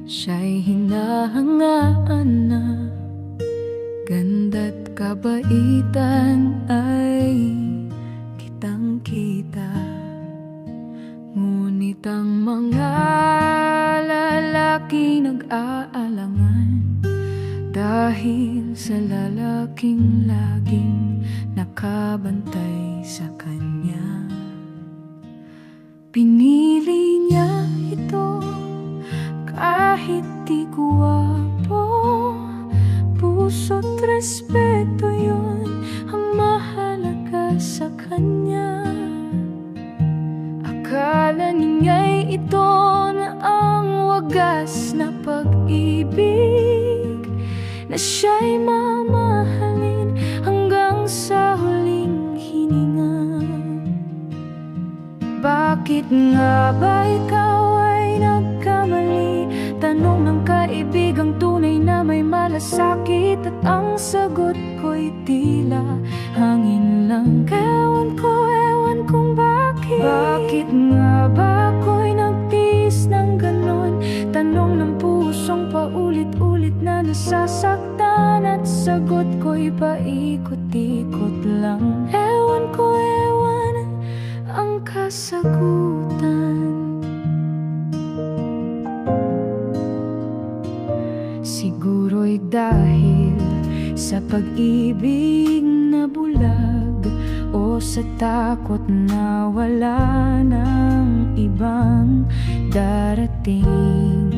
Siya'y hinahangaan na ganda't kabaitan ay kitang kita. Ngunit ang mga lalaki nag-aalangan dahil sa lalaking laging nakabantay sa kanya. Pinili niya ito kahit di guwapo, puso't respeto yun ang mahalaga sa kanya. Akala niya'y ito na ang wagas na pag-ibig, na siya'y mamahalin hanggang sa huling hininga. Bakit nga ba ikaw ay nagkamali? Tanong ng kaibigang tunay na may malasakit, at ang sagot ko'y tila hangin lang. Ewan kung bakit. Bakit nga ba ako'y nagtiis ng ganon? Tanong ng pusong paulit-ulit na nasasaktan, at sagot ko'y paikot-ikot lang. Ewan ang kasagutan. Siguro'y dahil sa pag-ibig na bulag, o sa takot na wala ng ibang darating.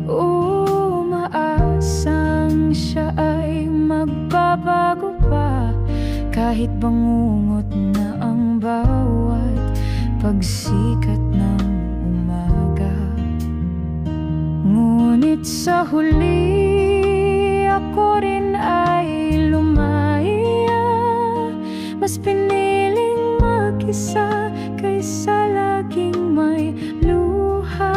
Umaasang siya ay magbabago pa, kahit bangungot na ang bawat pagsikat ng umaga. Ngunit sa huli ako rin ay lumaya, mas piniling mag-isa kaysa laging may luha.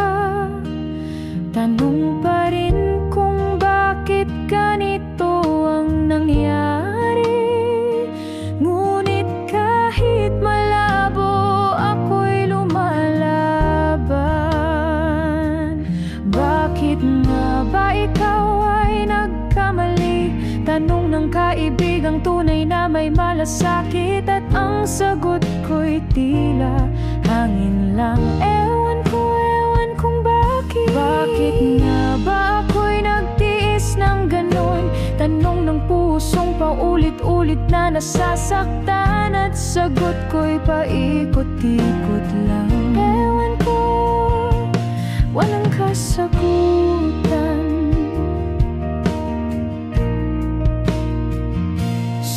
Tanong pa rin kung bakit ganito ang nangyari, ngunit kahit malabo ako'y lumalaban. Bakit nga ba ikaw ay nagkamali? Tanong ng kaibigang tunay na may malasakit, at ang sagot ko'y tila hangin lang. Ewan kung bakit. Bakit nga ba ako'y nagtiis ng ganon? Tanong ng pusong paulit-ulit na nasasaktan, at sagot ko'y paikot-ikot lang. Ewan ko, walang kasagutan.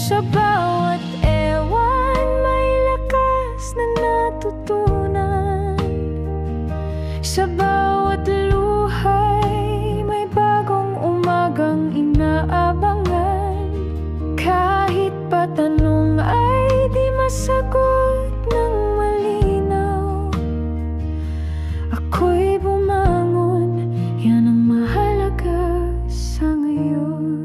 Sa bawat ewan may lakas na natutunan, sa bawat luhay may bagong umagang inaabangan. Kahit patanong ay di masagot ng malinaw, ako'y bumangon, yan ang mahalaga sa ngayon.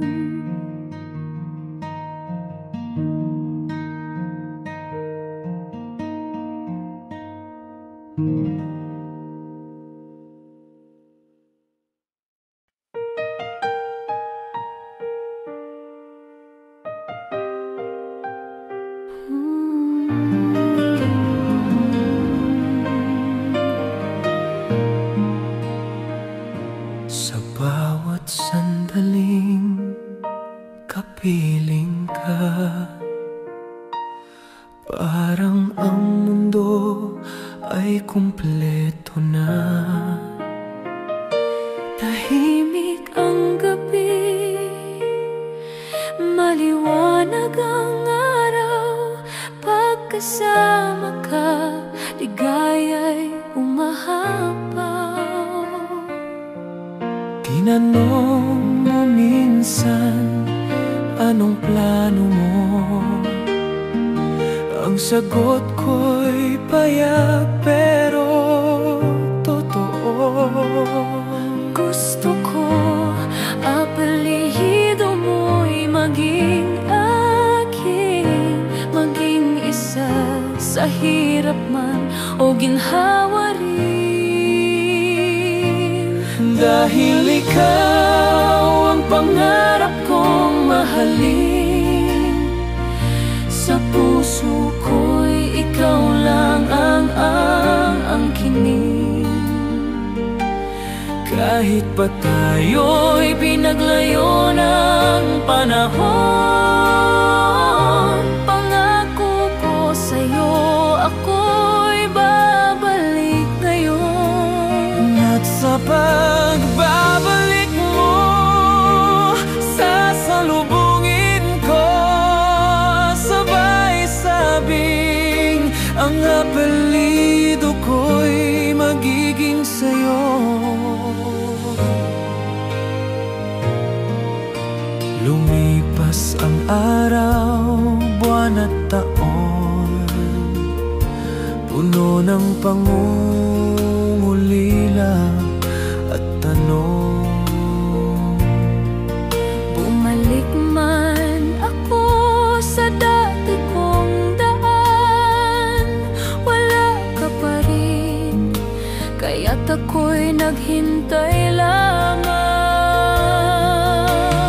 Sa bawat sandaling kapiling ka, parang ang mundo ay kumpleto na. Tahimik ang gabi, maliwanag ang araw. Pagkasama ka, ligaya'y umahapaw. Tinanong mo minsan, anong plano mo? Ang sagot ko'y payak pero totoo. Gusto ko apelyido mo'y maging akin, maging isa sa hirap man o ginhawa rin. Dahil ikaw ang pangarap kong mahalin, sa puso ko'y ikaw lang ang angkinin. Kahit pa tayo'y pinaglayo ng panahon, pangako ko sa'yo, ako'y babalik ngayon. At sa pagbabalik mo, sasalubungin ko, sabay sabing ang apelyido ko'y magiging sa'yo. Lumipas ang araw, buwan at taon, puno ng pangungulila at tanong. Bumalik man ako sa dati kong daan, wala ka pa rin, kaya't ako'y naghintay lamang.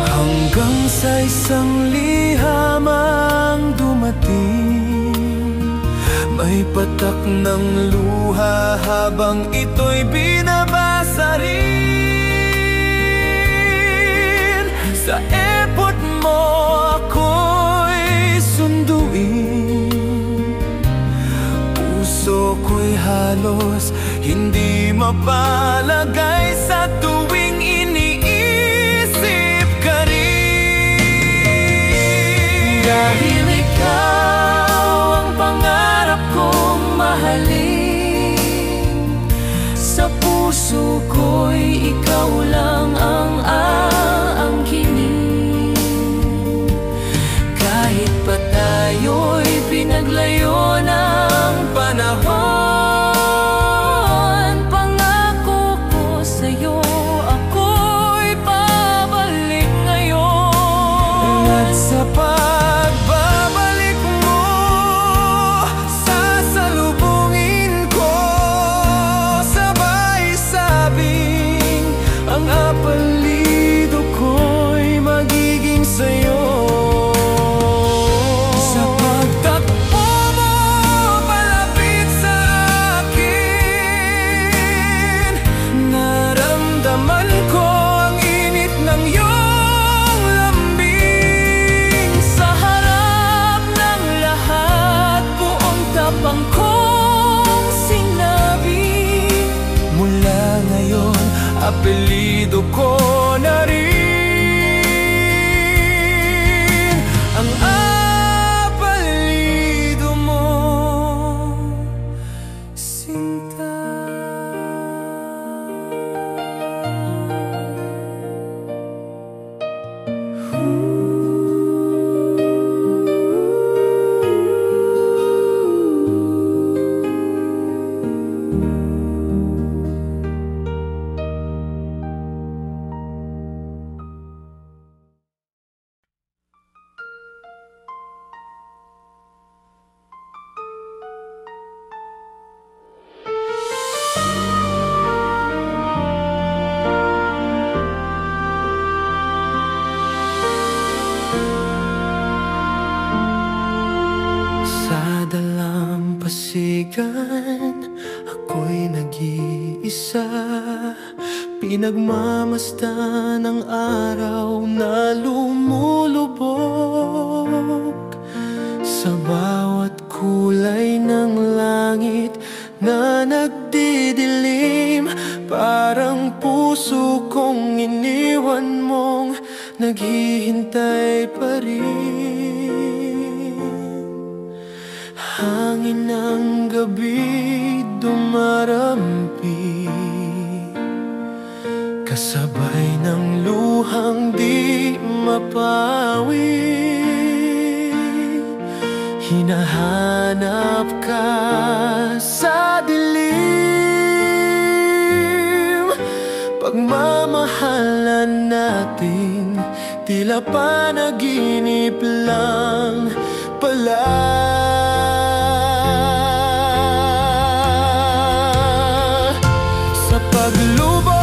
Hanggang sa isang liham ang dumating, may patak ng luha habang ito'y binabasa rin. Sa epot mo ako'y sunduin, puso ko'y halos hindi mapalagay sa tuwing iniisip ka rin. Dahil ikaw ang pangarap kong mahalin, sa puso ko'y ikaw lang ang aangkinin. Kahit pa tayo'y pinaglayo ng panahon, pangako ko sa'yo, ako'y babalik ngayon. At sa pagbabalik mo, sasalubungin ko, sabay sabing ang apelyido ko'y magiging sa'yo. Sa pagtakbo mo palapit sa akin, naramdaman ko ang init ng iyong lambing. Sa harap ng lahat, buong tapang kong sinabi, mula ngayon, apelyido ko na rin ang apelyido mo, Sinta. Sa dalampasigan, ako'y nag-iisa, pinagmamasdan ng araw na lumulubog. Sa bawat kulay ng langit na nagdidilim, parang puso kong iniwan mong naghihintay pa rin. Hangin ng gabi dumarampi, kasabay ng luhang di mapawi. Hinahanap ka sa dilim, pagmamahalan natin tila panaginip lang pala. Sa paglubog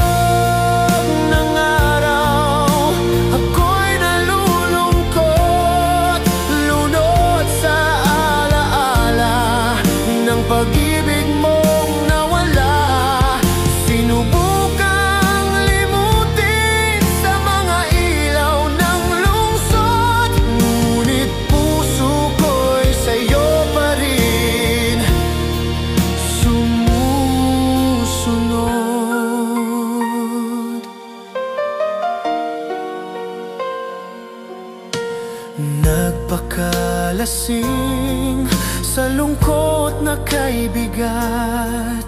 lasing sa lungkot na kaibigat.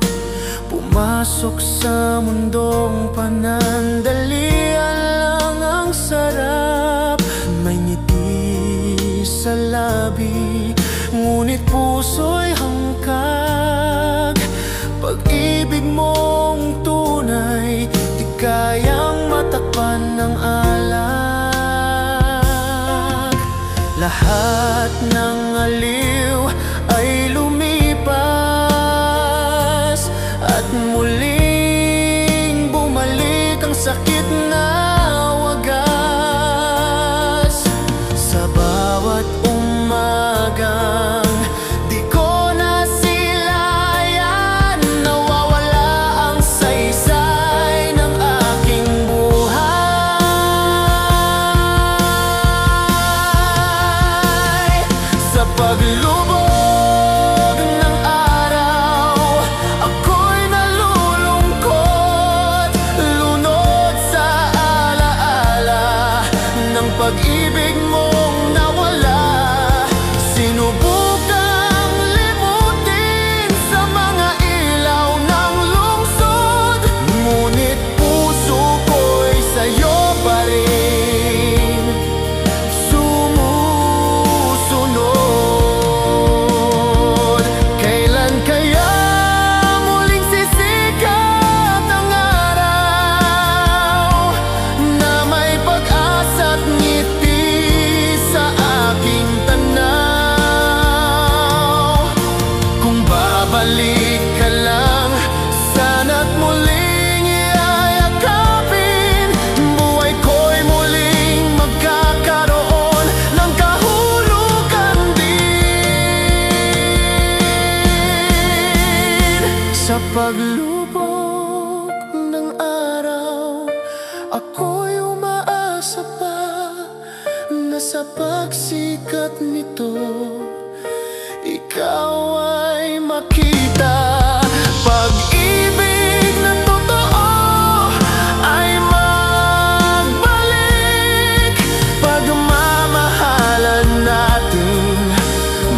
Pumasok sa mundong panandalian lang ang sarap. May ngiti sa labi, ngunit puso'y hangkag. Pag-ibig mong tunay, di kayang matakpan ng alak. Lahat ng aliw ay lumipas, at muling bumalik ang sakit na wagas. Sa bawat umagang di ko nasilayan, nawawala ang saysay ng aking buhay. Sa paglubog ng araw, ako'y nalulungkot, lunod sa alaala ng pag-ibig mong nawala. Sinubukang limutin sa mga ilaw ng lungsod, ngunit puso ko'y sa'yo pa rin sumusunod. Kailan kaya muling sisikat ang araw na may pag-asa't ngiti sa aking tanaw? Kung babalik ka lang, sana't muling iyayakapin, buhay ko'y muling magkakaroon ng kahulugan din. Sa paglubog ng araw, ako'y umaasa pa na sa pagsikat nito, ikaw ay makita. Pag-ibig na totoo ay magbalik, pagmamahalan natin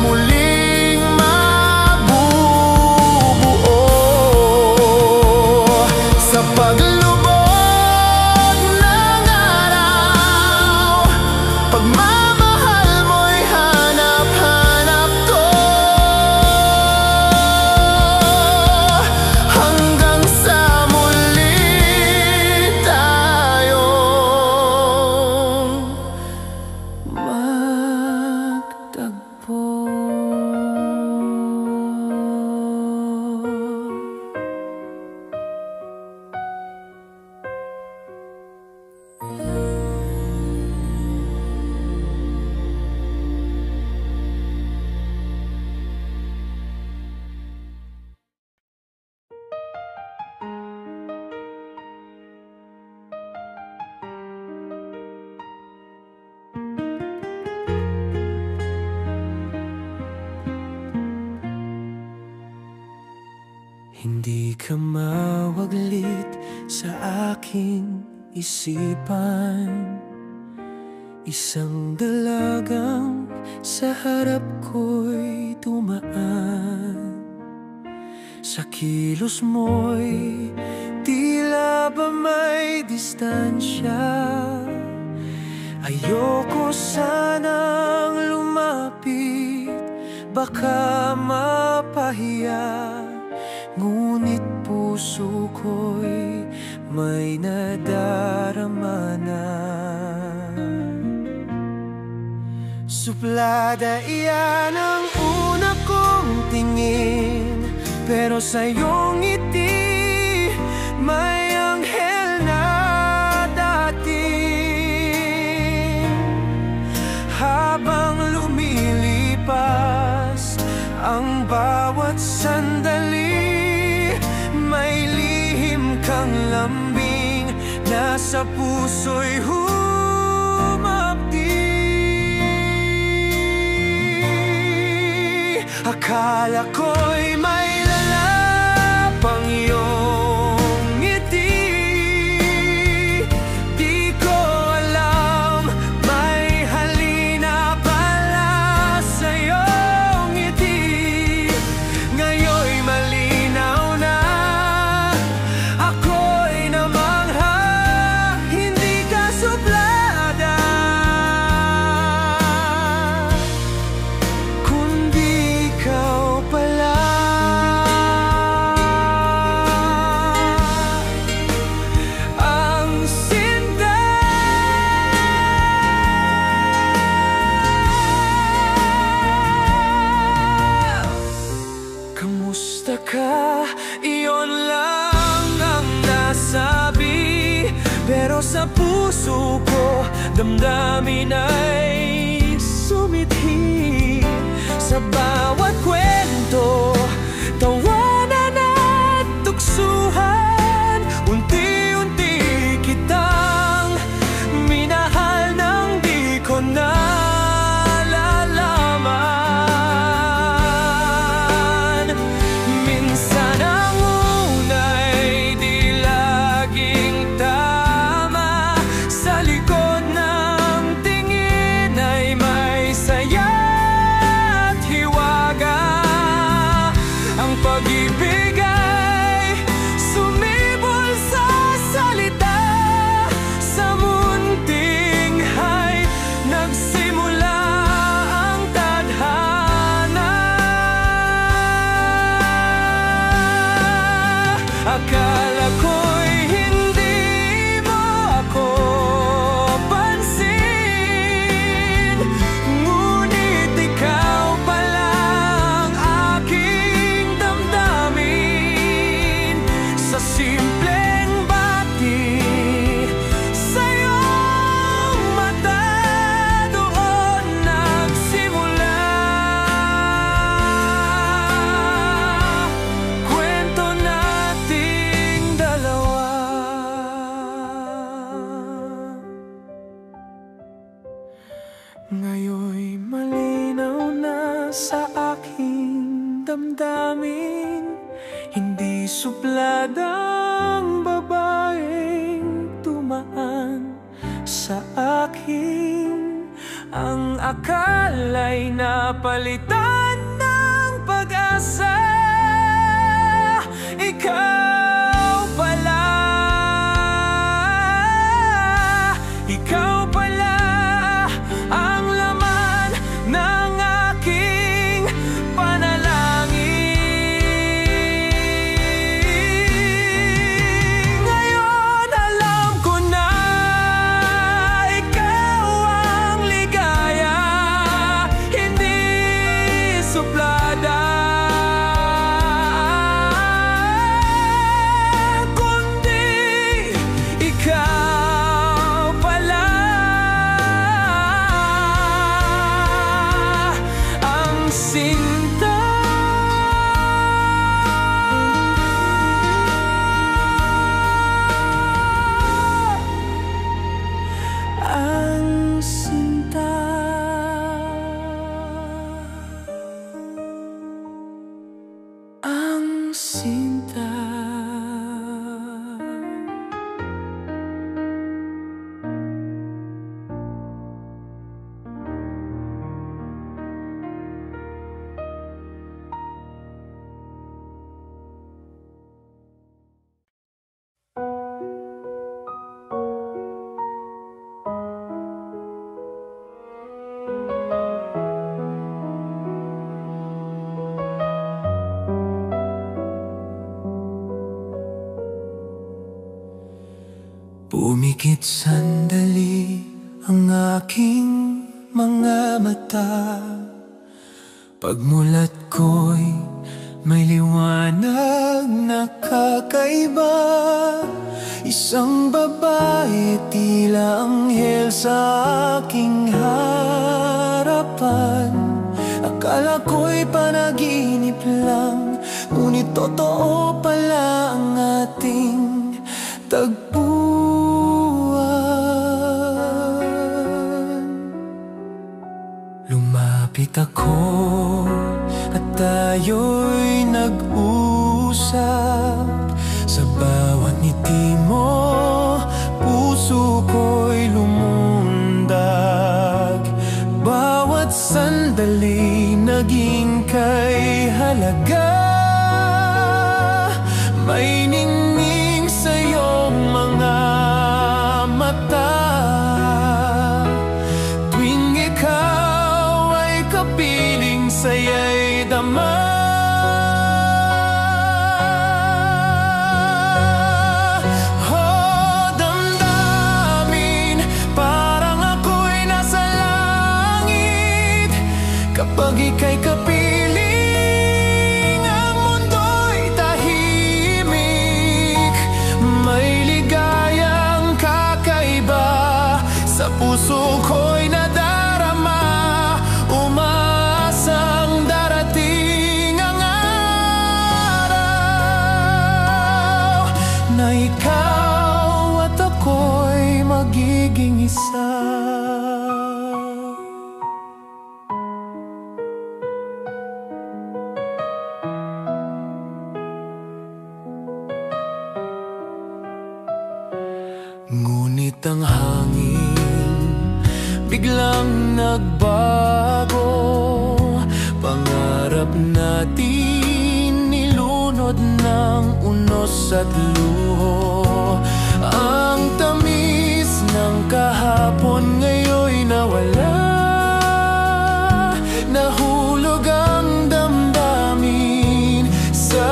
muling mabubuo. Sa paglubog ng araw, pagmamahal mo'y hanap-hanap ko, hanggang sa muli tayong magtagpo. Hindi ka mawaglit sa aking isipan, isang dalagang sa harap ko'y dumaan. Sa kilos mo'y tila ba may distansya. Ayoko sanang lumapit, baka mapahiya, ngunit puso ko'y may nadarama na. Suplada iyan ang una kong tingin, pero sa iyong ngiti may anghel na dating. Habang lumilipas ang bawat sandali, may lihim kang lambing na sa puso'y humapdi. Akala ko'y may lalapang iyong ngiti, di ko alam may halina pala sa'yo. sa puso ko, damdamin ay sumithi. Sa bawat kwento, tawanan at tuksuhan, unti-unti kitang minahal nang di ko nalalaman. Minsan ang unay di laging tama, sa likod ng tingin ay may saya at hiwaga. Ang pag-ibig ay sumibol sa salita, sa munting hay nagsimula ang tadhana. Akala ko'y hindi mo ako pansin, ngunit ikaw pala ang aking damdamin. Sa simpleng bati sa iyong mata, doon nagsimula kwento nating dalawa. Ngayon'y malinaw na sa aking damdamin, hindi supladang babaeng tumaan sa akin. Ang akala'y napalitan ng pag-asa. Ikaw pala, ikaw pala ang laman ng aking panalangin. Ngayon alam ko na ikaw ang ligaya, hindi suplada, kundi ikaw pala ang sinta. Ang sinta. Ang sinta. Pumikit sandali ang aking mga mata, pagmulat ko'y may liwanag na kakaiba. Isang babae, tila anghel sa aking harapan. Akala ko'y panaginip lang, ngunit totoo pala ang ating tagpuan. Lumapit ako at tayo'y nag-usap. Sa bawat ngiti mo, puso ko'y lumundag. Bawat sandali naging kay halaga. May ningning sa iyong mga mata, tuwing ikaw ay kapiling, saya'y dama. magiging isa. Ngunit ang hangin biglang nagbago. Pangarap natin nilunod ng unos at luho. Ang tamis ng kahapon ngayon'y nawala. Nahulog ang damdamin sa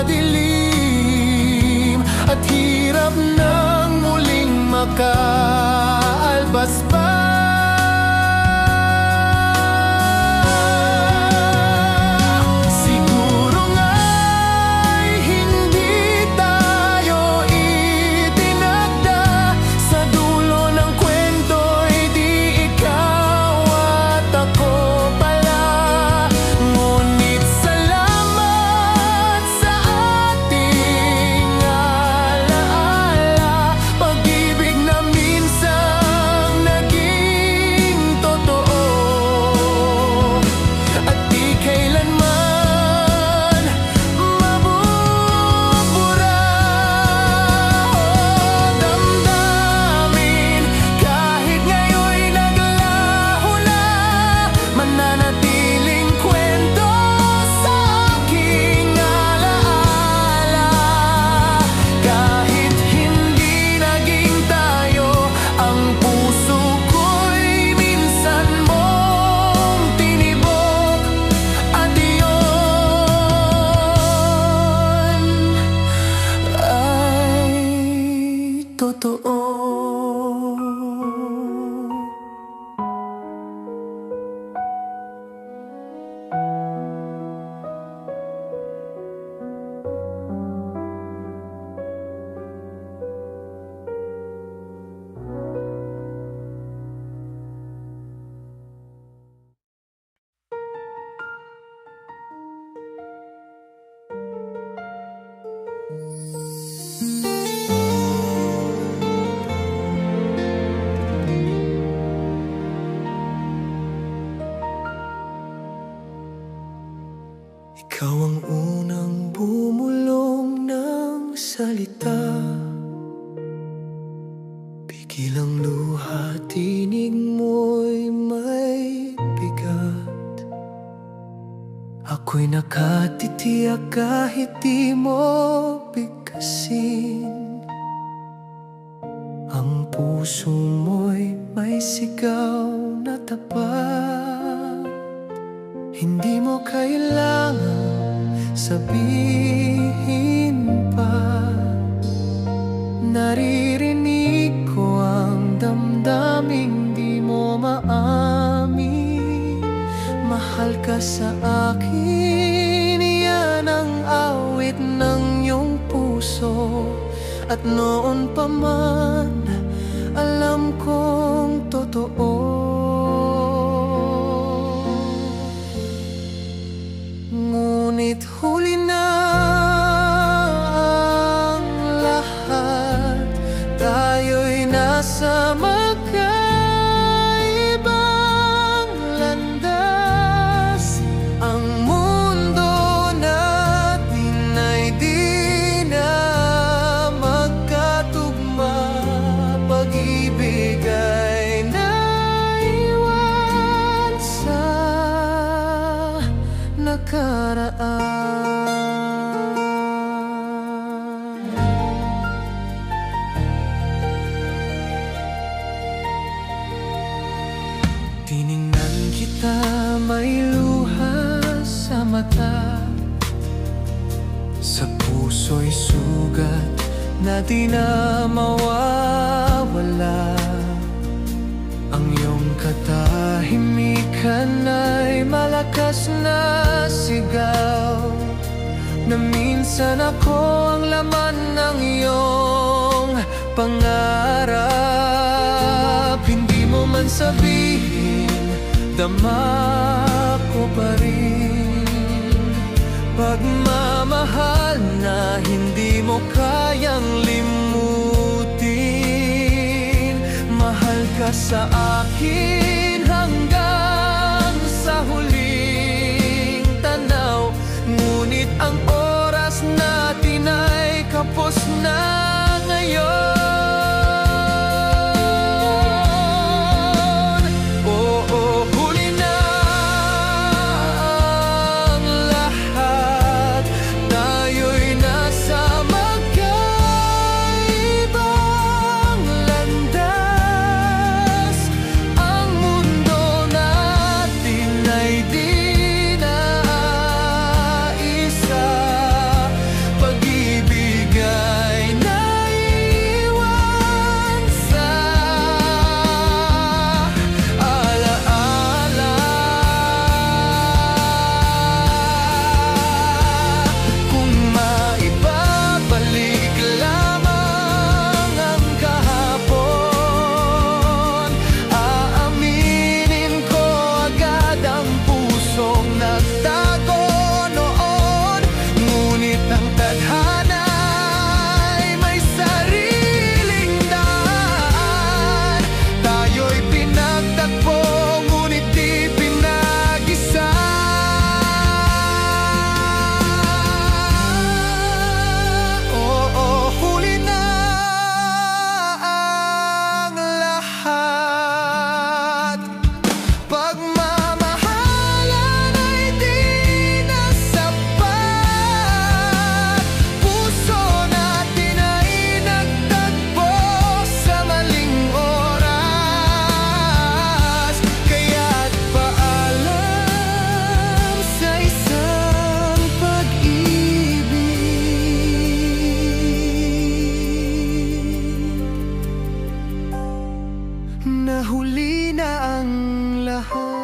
dilim, at hirap nang muling makaalbas pa. Ikaw ang unang bumulong ng salita. Pigil ang luha, tinig mo'y may bigat. Ako'y nakatitiyak kahit di mo bigkasin. Ang puso mo'y may sigaw na tapat. Hindi mo kailangan sabihin pa. Naririnig ko ang damdaming di mo maamin. Mahal ka sa akin, yan ang awit ng iyong puso. At noon pa man, alam kong totoo. Ngunit huli na ang lahat. Tayo'y nasa magkaibang landas. Ang mundo natin ay di na magkatugma. Pag-ibig ay naiwan sa nakaraan. Tiningnan kita, may luha sa mata. Sa puso'y sugat na di na mawawala. Ang iyong katahimikan ay malakas na sigaw, na minsan ako ang laman ng iyong pangarap. Hindi mo man sabihin, dama ko pa rin pagmamahal na hindi mo kayang limutin. ka sa akin hanggang sa huling tanaw. Ngunit ang oras natin ay kapos na ngayon. Oo, huli na ang lahat. Tayo'y nasa magkaibang landas. Ang mundo natin ay di na isa. Pag-ibig ay naiwan sa alaala. Kung maibabalik lamang ang kahapon, aaminin ko agad ang pusong nagtago noon. Ngunit ang tadhana ay may sariling daan. Tayo'y pinagtagpo, ngunit di pinag-isa. Oo, huli na ang lahat. Pagmamahalan ay di na sapat. Puso natin ay nagtagpo sa maling oras. Kaya't paalam sa isang pag-ibig. Nahuli na ang lahat.